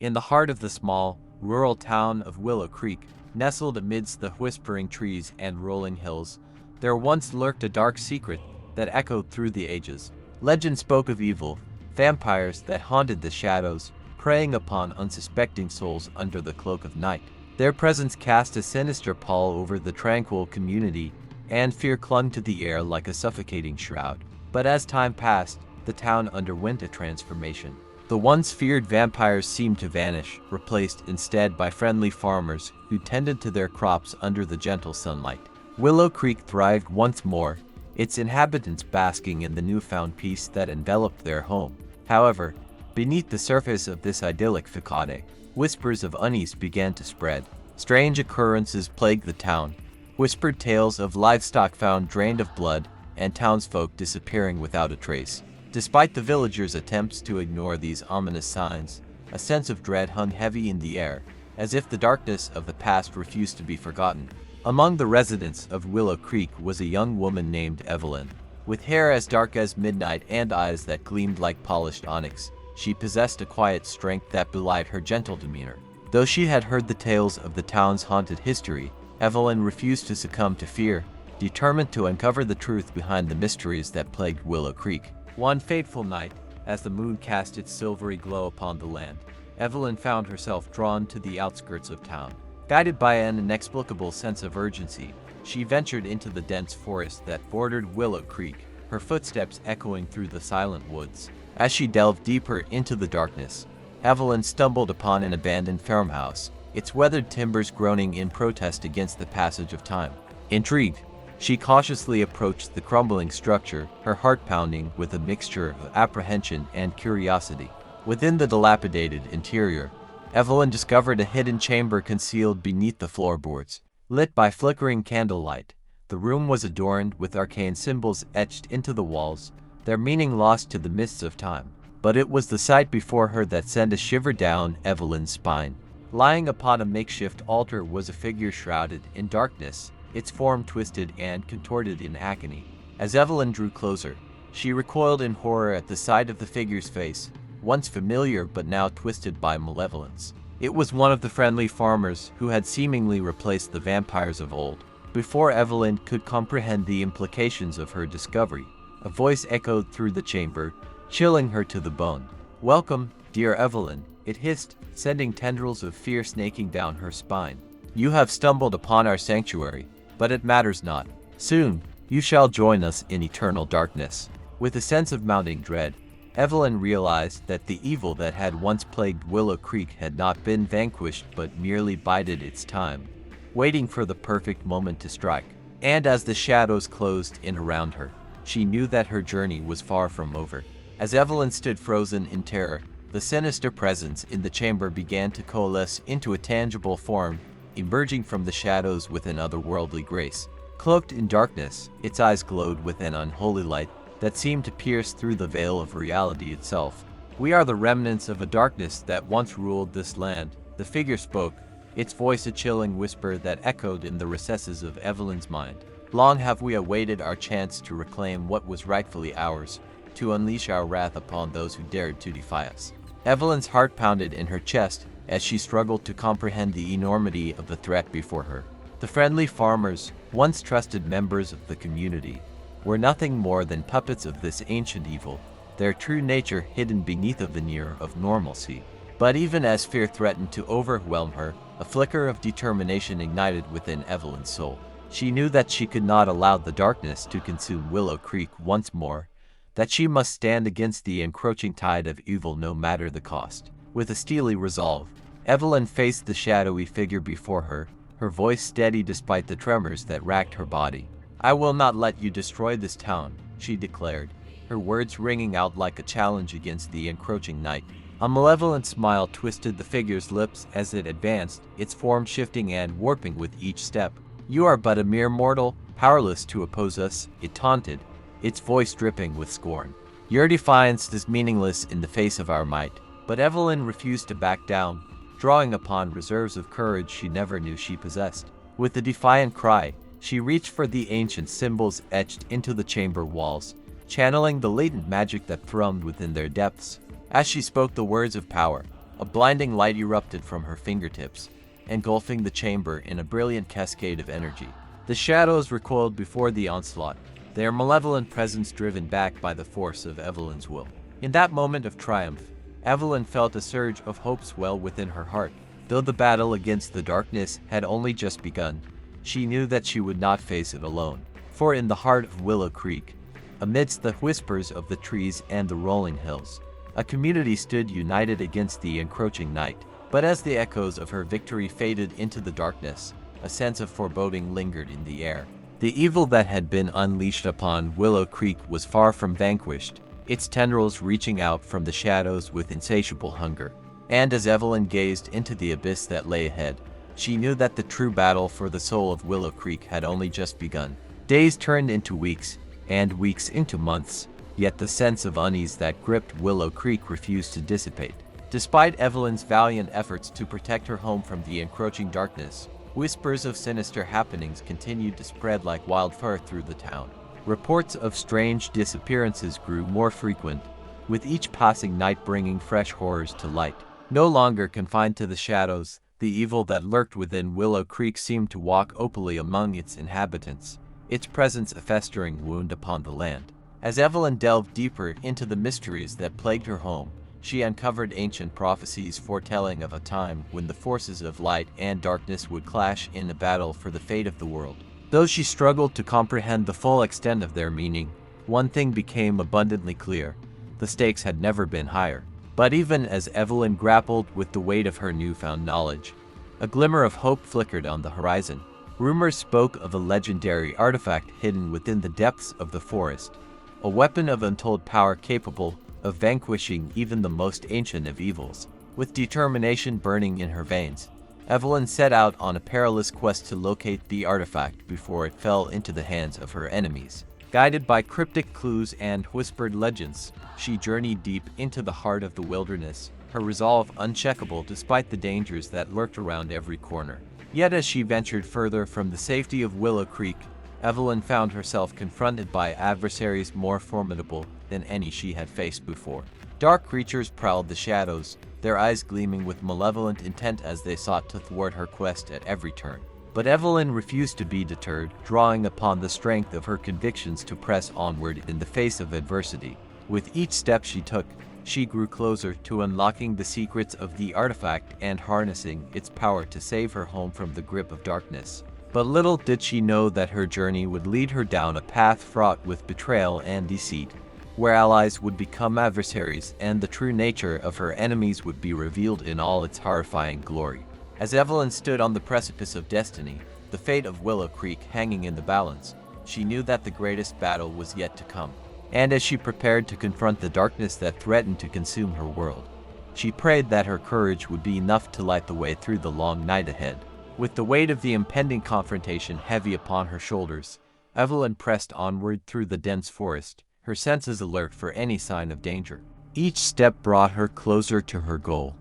In the heart of the small, rural town of Willow Creek, nestled amidst the whispering trees and rolling hills, there once lurked a dark secret that echoed through the ages. Legend spoke of evil, vampires that haunted the shadows, preying upon unsuspecting souls under the cloak of night. Their presence cast a sinister pall over the tranquil community, and fear clung to the air like a suffocating shroud. But as time passed, the town underwent a transformation. The once feared vampires seemed to vanish, replaced instead by friendly farmers who tended to their crops under the gentle sunlight. Willow Creek thrived once more, its inhabitants basking in the newfound peace that enveloped their home. However, beneath the surface of this idyllic facade, whispers of unease began to spread. Strange occurrences plagued the town, whispered tales of livestock found drained of blood, and townsfolk disappearing without a trace. Despite the villagers' attempts to ignore these ominous signs, a sense of dread hung heavy in the air, as if the darkness of the past refused to be forgotten. Among the residents of Willow Creek was a young woman named Evelyn. With hair as dark as midnight and eyes that gleamed like polished onyx, she possessed a quiet strength that belied her gentle demeanor. Though she had heard the tales of the town's haunted history, Evelyn refused to succumb to fear, determined to uncover the truth behind the mysteries that plagued Willow Creek. One fateful night, as the moon cast its silvery glow upon the land, Evelyn found herself drawn to the outskirts of town. Guided by an inexplicable sense of urgency, she ventured into the dense forest that bordered Willow Creek, her footsteps echoing through the silent woods. As she delved deeper into the darkness, Evelyn stumbled upon an abandoned farmhouse, its weathered timbers groaning in protest against the passage of time. Intrigued, she cautiously approached the crumbling structure, her heart pounding with a mixture of apprehension and curiosity. Within the dilapidated interior, Evelyn discovered a hidden chamber concealed beneath the floorboards. Lit by flickering candlelight, the room was adorned with arcane symbols etched into the walls, their meaning lost to the mists of time. But it was the sight before her that sent a shiver down Evelyn's spine. Lying upon a makeshift altar was a figure shrouded in darkness, its form twisted and contorted in agony. As Evelyn drew closer, she recoiled in horror at the sight of the figure's face, once familiar but now twisted by malevolence. It was one of the friendly farmers who had seemingly replaced the vampires of old. Before Evelyn could comprehend the implications of her discovery, a voice echoed through the chamber, chilling her to the bone. "Welcome, dear Evelyn," it hissed, sending tendrils of fear snaking down her spine. "You have stumbled upon our sanctuary, but it matters not. Soon, you shall join us in eternal darkness." With a sense of mounting dread, Evelyn realized that the evil that had once plagued Willow Creek had not been vanquished but merely bided its time, waiting for the perfect moment to strike. And as the shadows closed in around her, she knew that her journey was far from over. As Evelyn stood frozen in terror, the sinister presence in the chamber began to coalesce into a tangible form, emerging from the shadows with an otherworldly grace. Cloaked in darkness, its eyes glowed with an unholy light that seemed to pierce through the veil of reality itself. "We are the remnants of a darkness that once ruled this land," the figure spoke, its voice a chilling whisper that echoed in the recesses of Evelyn's mind. "Long have we awaited our chance to reclaim what was rightfully ours, to unleash our wrath upon those who dared to defy us." Evelyn's heart pounded in her chest as she struggled to comprehend the enormity of the threat before her. The friendly farmers, once trusted members of the community, were nothing more than puppets of this ancient evil, their true nature hidden beneath a veneer of normalcy. But even as fear threatened to overwhelm her, a flicker of determination ignited within Evelyn's soul. She knew that she could not allow the darkness to consume Willow Creek once more, that she must stand against the encroaching tide of evil no matter the cost. With a steely resolve, Evelyn faced the shadowy figure before her, her voice steady despite the tremors that racked her body. "I will not let you destroy this town," she declared, her words ringing out like a challenge against the encroaching night. A malevolent smile twisted the figure's lips as it advanced, its form shifting and warping with each step. "You are but a mere mortal, powerless to oppose us," it taunted, its voice dripping with scorn. "Your defiance is meaningless in the face of our might." But Evelyn refused to back down, drawing upon reserves of courage she never knew she possessed. With a defiant cry, she reached for the ancient symbols etched into the chamber walls, channeling the latent magic that thrummed within their depths. As she spoke the words of power, A blinding light erupted from her fingertips, engulfing the chamber in a brilliant cascade of energy. The shadows recoiled before the onslaught, their malevolent presence driven back by the force of Evelyn's will. In that moment of triumph, Evelyn felt a surge of hope swell within her heart. Though the battle against the darkness had only just begun, she knew that she would not face it alone. For in the heart of Willow Creek, amidst the whispers of the trees and the rolling hills, a community stood united against the encroaching night. But as the echoes of her victory faded into the darkness, a sense of foreboding lingered in the air. The evil that had been unleashed upon Willow Creek was far from vanquished, its tendrils reaching out from the shadows with insatiable hunger. And as Evelyn gazed into the abyss that lay ahead, she knew that the true battle for the soul of Willow Creek had only just begun. Days turned into weeks, and weeks into months, yet the sense of unease that gripped Willow Creek refused to dissipate. Despite Evelyn's valiant efforts to protect her home from the encroaching darkness, whispers of sinister happenings continued to spread like wildfire through the town. Reports of strange disappearances grew more frequent, with each passing night bringing fresh horrors to light. No longer confined to the shadows, the evil that lurked within Willow Creek seemed to walk openly among its inhabitants, its presence a festering wound upon the land. As Evelyn delved deeper into the mysteries that plagued her home, she uncovered ancient prophecies foretelling of a time when the forces of light and darkness would clash in a battle for the fate of the world. Though she struggled to comprehend the full extent of their meaning, one thing became abundantly clear: the stakes had never been higher. But even as Evelyn grappled with the weight of her newfound knowledge, a glimmer of hope flickered on the horizon. Rumors spoke of a legendary artifact hidden within the depths of the forest, a weapon of untold power capable of vanquishing even the most ancient of evils. With determination burning in her veins, Evelyn set out on a perilous quest to locate the artifact before it fell into the hands of her enemies. Guided by cryptic clues and whispered legends, she journeyed deep into the heart of the wilderness, her resolve uncheckable despite the dangers that lurked around every corner. Yet as she ventured further from the safety of Willow Creek, Evelyn found herself confronted by adversaries more formidable than any she had faced before. Dark creatures prowled the shadows, their eyes gleaming with malevolent intent as they sought to thwart her quest at every turn. But Evelyn refused to be deterred, drawing upon the strength of her convictions to press onward in the face of adversity. With each step she took, she grew closer to unlocking the secrets of the artifact and harnessing its power to save her home from the grip of darkness. But little did she know that her journey would lead her down a path fraught with betrayal and deceit, where allies would become adversaries and the true nature of her enemies would be revealed in all its horrifying glory. As Evelyn stood on the precipice of destiny, the fate of Willow Creek hanging in the balance, she knew that the greatest battle was yet to come. And as she prepared to confront the darkness that threatened to consume her world, she prayed that her courage would be enough to light the way through the long night ahead. With the weight of the impending confrontation heavy upon her shoulders, Evelyn pressed onward through the dense forest, her senses alert for any sign of danger. Each step brought her closer to her goal,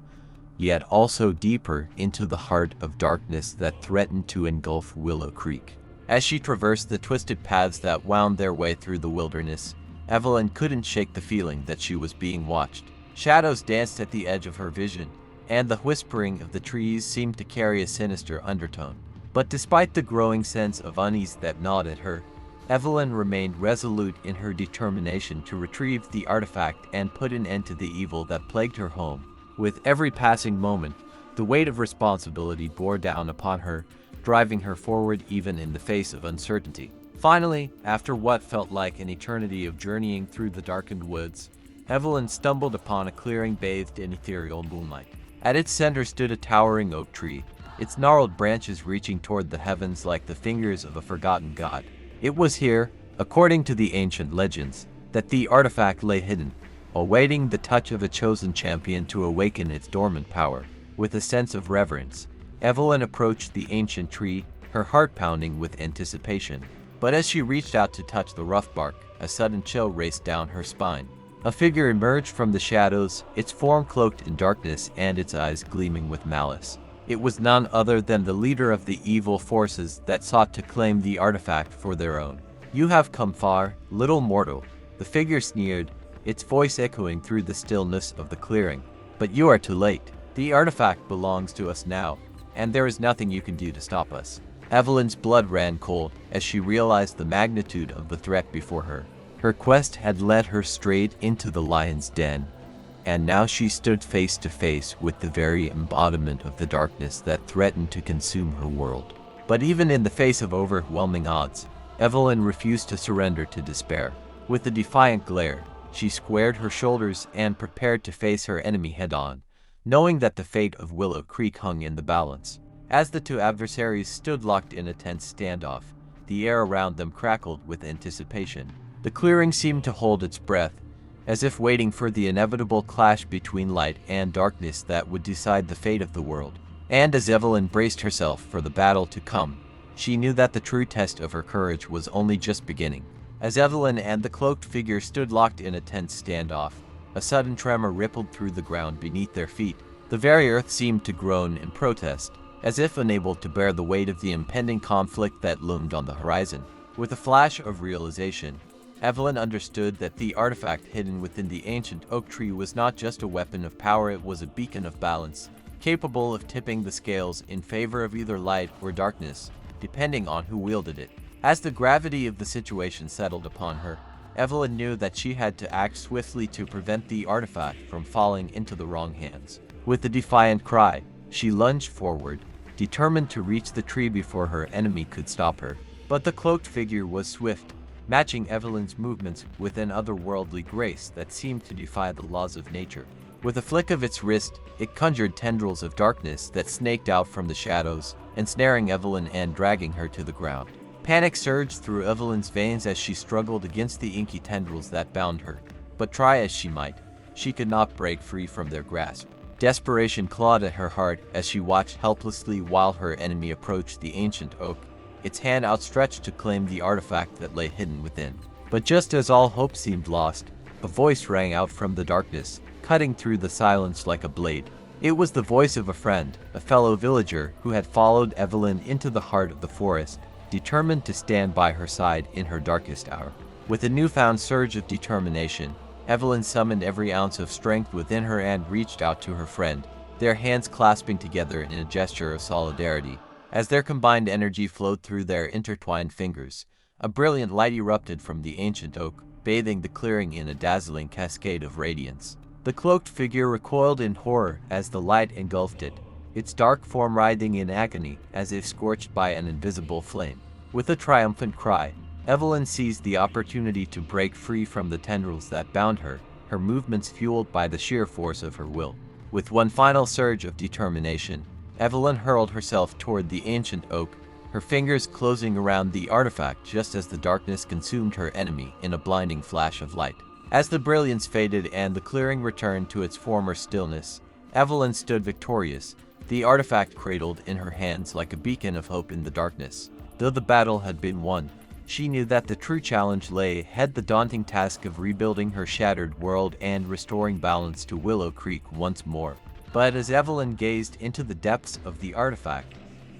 yet also deeper into the heart of darkness that threatened to engulf Willow Creek. As she traversed the twisted paths that wound their way through the wilderness, Evelyn couldn't shake the feeling that she was being watched. Shadows danced at the edge of her vision, and the whispering of the trees seemed to carry a sinister undertone. But despite the growing sense of unease that gnawed at her, Evelyn remained resolute in her determination to retrieve the artifact and put an end to the evil that plagued her home. With every passing moment, the weight of responsibility bore down upon her, driving her forward even in the face of uncertainty. Finally, after what felt like an eternity of journeying through the darkened woods, Evelyn stumbled upon a clearing bathed in ethereal moonlight. At its center stood a towering oak tree, its gnarled branches reaching toward the heavens like the fingers of a forgotten god. It was here, according to the ancient legends, that the artifact lay hidden, awaiting the touch of a chosen champion to awaken its dormant power. With a sense of reverence, Evelyn approached the ancient tree, her heart pounding with anticipation. But as she reached out to touch the rough bark, a sudden chill raced down her spine. A figure emerged from the shadows, its form cloaked in darkness and its eyes gleaming with malice. It was none other than the leader of the evil forces that sought to claim the artifact for their own. "You have come far, little mortal," the figure sneered, its voice echoing through the stillness of the clearing. "But you are too late. The artifact belongs to us now, and there is nothing you can do to stop us. Evelyn's blood ran cold as she realized the magnitude of the threat before her. Her quest had led her straight into the lion's den, and now she stood face to face with the very embodiment of the darkness that threatened to consume her world. But even in the face of overwhelming odds, Evelyn refused to surrender to despair. With a defiant glare, she squared her shoulders and prepared to face her enemy head-on, knowing that the fate of Willow Creek hung in the balance. As the two adversaries stood locked in a tense standoff, the air around them crackled with anticipation. The clearing seemed to hold its breath, as if waiting for the inevitable clash between light and darkness that would decide the fate of the world. And as Evelyn braced herself for the battle to come, she knew that the true test of her courage was only just beginning. As Evelyn and the cloaked figure stood locked in a tense standoff, a sudden tremor rippled through the ground beneath their feet. The very earth seemed to groan in protest, as if unable to bear the weight of the impending conflict that loomed on the horizon. With a flash of realization, Evelyn understood that the artifact hidden within the ancient oak tree was not just a weapon of power, it was a beacon of balance, capable of tipping the scales in favor of either light or darkness, depending on who wielded it. As the gravity of the situation settled upon her, Evelyn knew that she had to act swiftly to prevent the artifact from falling into the wrong hands. With a defiant cry, she lunged forward, determined to reach the tree before her enemy could stop her. But the cloaked figure was swift, matching Evelyn's movements with an otherworldly grace that seemed to defy the laws of nature. With a flick of its wrist, it conjured tendrils of darkness that snaked out from the shadows, ensnaring Evelyn and dragging her to the ground. Panic surged through Evelyn's veins as she struggled against the inky tendrils that bound her, but try as she might, she could not break free from their grasp. Desperation clawed at her heart as she watched helplessly while her enemy approached the ancient oak, its hand outstretched to claim the artifact that lay hidden within. But just as all hope seemed lost, a voice rang out from the darkness, cutting through the silence like a blade. It was the voice of a friend, a fellow villager who had followed Evelyn into the heart of the forest, determined to stand by her side in her darkest hour. With a newfound surge of determination, Evelyn summoned every ounce of strength within her and reached out to her friend, their hands clasping together in a gesture of solidarity. As their combined energy flowed through their intertwined fingers, a brilliant light erupted from the ancient oak, bathing the clearing in a dazzling cascade of radiance. The cloaked figure recoiled in horror as the light engulfed it, its dark form writhing in agony as if scorched by an invisible flame. With a triumphant cry, Evelyn seized the opportunity to break free from the tendrils that bound her, her movements fueled by the sheer force of her will. With one final surge of determination, Evelyn hurled herself toward the ancient oak, her fingers closing around the artifact just as the darkness consumed her enemy in a blinding flash of light. As the brilliance faded and the clearing returned to its former stillness, Evelyn stood victorious, the artifact cradled in her hands like a beacon of hope in the darkness. Though the battle had been won, she knew that the true challenge lay ahead, the daunting task of rebuilding her shattered world and restoring balance to Willow Creek once more. But as Evelyn gazed into the depths of the artifact,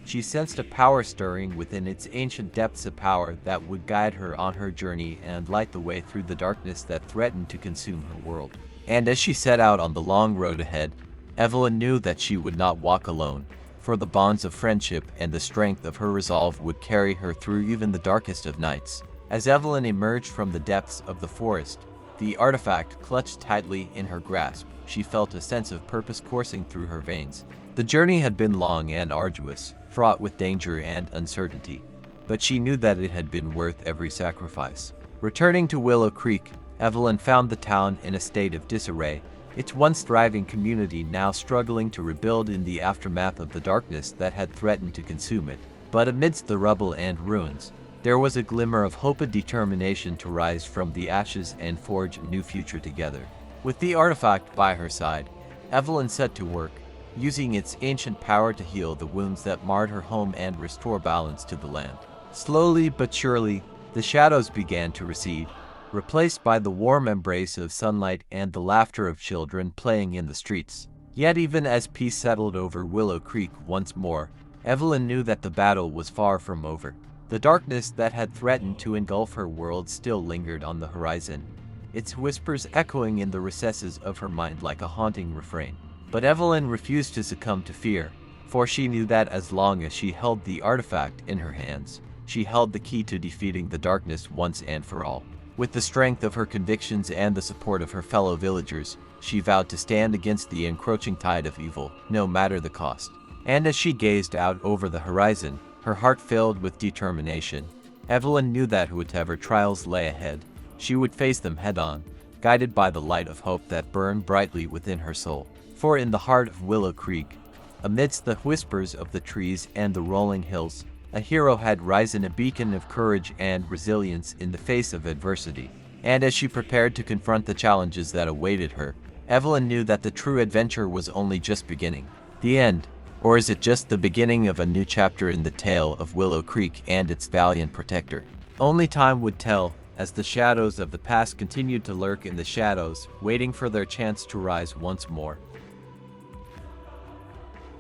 she sensed a power stirring within its ancient depths, a power that would guide her on her journey and light the way through the darkness that threatened to consume her world. And as she set out on the long road ahead, Evelyn knew that she would not walk alone, for the bonds of friendship and the strength of her resolve would carry her through even the darkest of nights. As Evelyn emerged from the depths of the forest, the artifact clutched tightly in her grasp. She felt a sense of purpose coursing through her veins. The journey had been long and arduous, fraught with danger and uncertainty, but she knew that it had been worth every sacrifice. Returning to Willow Creek, Evelyn found the town in a state of disarray, its once thriving community now struggling to rebuild in the aftermath of the darkness that had threatened to consume it. But amidst the rubble and ruins, there was a glimmer of hope, a determination to rise from the ashes and forge a new future together. With the artifact by her side, Evelyn set to work, using its ancient power to heal the wounds that marred her home and restore balance to the land. Slowly but surely, the shadows began to recede, replaced by the warm embrace of sunlight and the laughter of children playing in the streets. Yet even as peace settled over Willow Creek once more, Evelyn knew that the battle was far from over. The darkness that had threatened to engulf her world still lingered on the horizon, its whispers echoing in the recesses of her mind like a haunting refrain. But Evelyn refused to succumb to fear, for she knew that as long as she held the artifact in her hands, she held the key to defeating the darkness once and for all. With the strength of her convictions and the support of her fellow villagers, she vowed to stand against the encroaching tide of evil, no matter the cost. And as she gazed out over the horizon, her heart filled with determination, Evelyn knew that whatever trials lay ahead, she would face them head-on, guided by the light of hope that burned brightly within her soul. For in the heart of Willow Creek, amidst the whispers of the trees and the rolling hills, a hero had risen, a beacon of courage and resilience in the face of adversity. And as she prepared to confront the challenges that awaited her, Evelyn knew that the true adventure was only just beginning. The end. Or is it just the beginning of a new chapter in the tale of Willow Creek and its valiant protector? Only time would tell, as the shadows of the past continued to lurk in the shadows, waiting for their chance to rise once more.